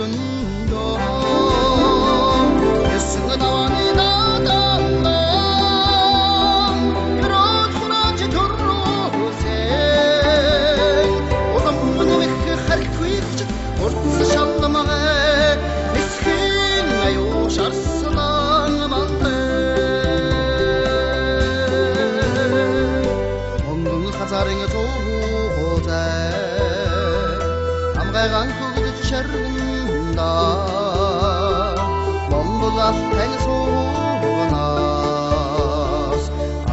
둔도 예승은 나와니 나단다 그렇구나 지도로세 오담문이 그 하리쿠이 구짓 orta şanlamağa miskin ayo şarsılan amandı Ongun hazarını soğuza Amgaygan kugdu düşergunda Mongol aften soğunas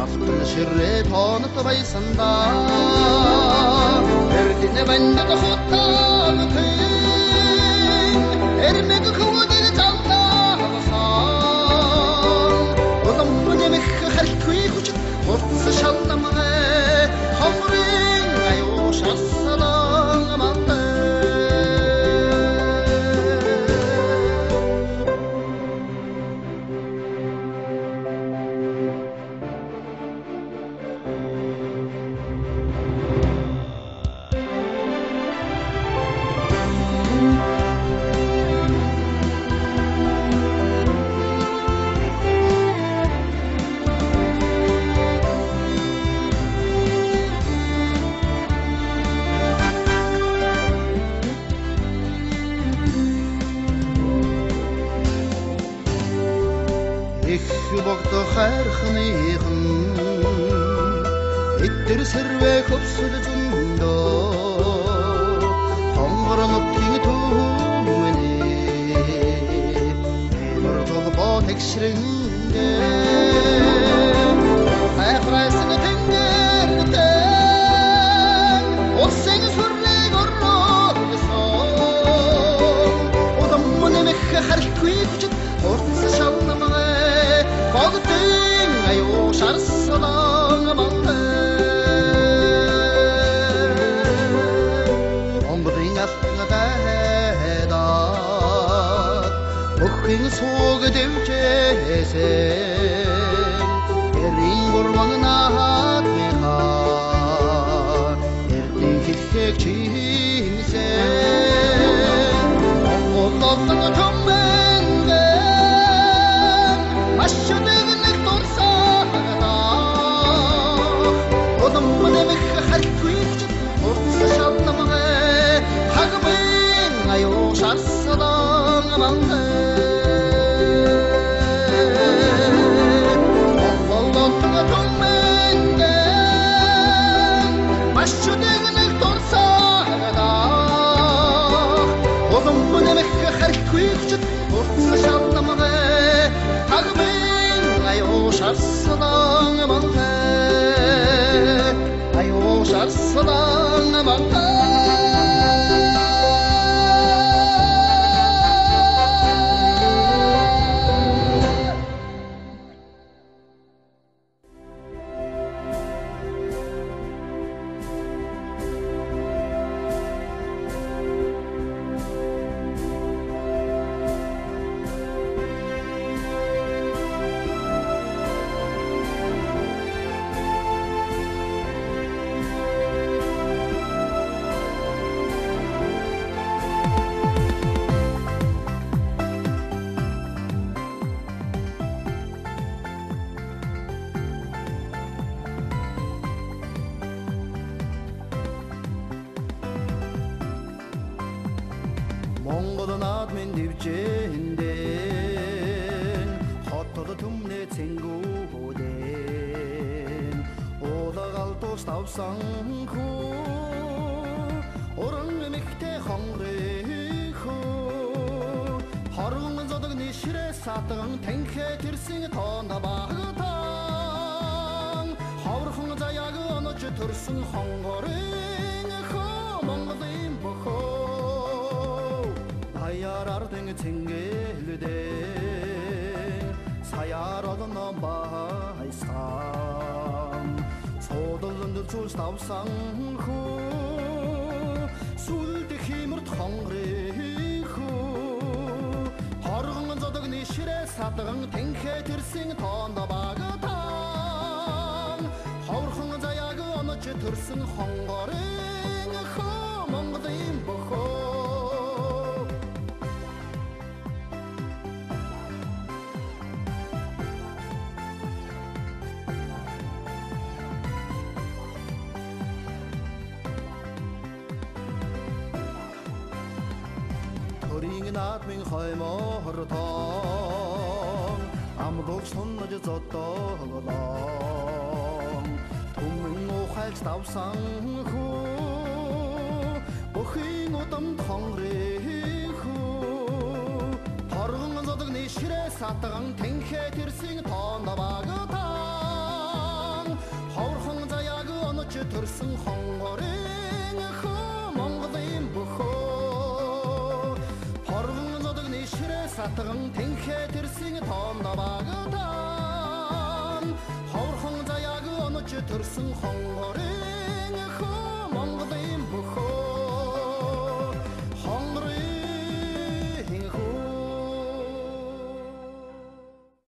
Aftın şirre tonut baysında Erdine bende de huttanı Ermek kuvvetli çaldasan Odamın emek harikuy kucuk Ortası şallamağa Hamrin ayo şarsalan amandı Bogda xarxınıyğın Ettir sirve köpsülü cunda Hangırınıp kini tuğmeni Enur tolba tekşirinde Ayaqraysını tengerden O seni sürlek orrağısan Odamın emek harikuy kucuk Ortası şallamağa Bağdın ayo şarsalan amandı Ombudun aslına dağdat Okkin soğuk devcesen Erin kurbanına hat mekar Erdin kitsek çiğnisen Oğullatını tümmenden Aşçıdığınlık dorsağda Odamın emek harikuy kucuk Ortası şallamağa Hagımın ayo şarsalan amandı Oğullatını tümmenden Aşçıdığınlık dorsağda Odamın emek harikuy kucuk Ortası şallamağa Hagımın ayo şarsalan amandı Ayo şarsalan amandı Mongodan admen devcenden Hottoda tümne tsengoden Oda galtos tavsan ku Orun emekte hangreku Harun zodag nişre satın Tenke tirsin tonda bağıtan Havrıхын zayagı onu cütürsün hangorin Mongodan boku Ayarardın tengelden Sayaradına baysam Sodalındır çöz tavsan ku Sulti химырт хангреku Hargın zadık nişire satığın Tenke tirsin tonda bağıtan Havrıхын zayagı onu cütürsün hangorin Mongodan boku наадмын хоймоордоо амлууч туннаж зодоолоо түмэн ухайлж давсан хүү бүхийн удам хонгорын хүү хоргон зодогны ширээ сатган тэнхээ тэрсийн тоонд багтаан ховорхон заяаг онож төрсөн хонгорын хүү Монголын бөхөө хоргон зодогны ширээ сатган тэнхээ тэрсийн тоонд багтаан ховорхон заяаг онож төрсөн хонгорын хүү Монголын бөхөө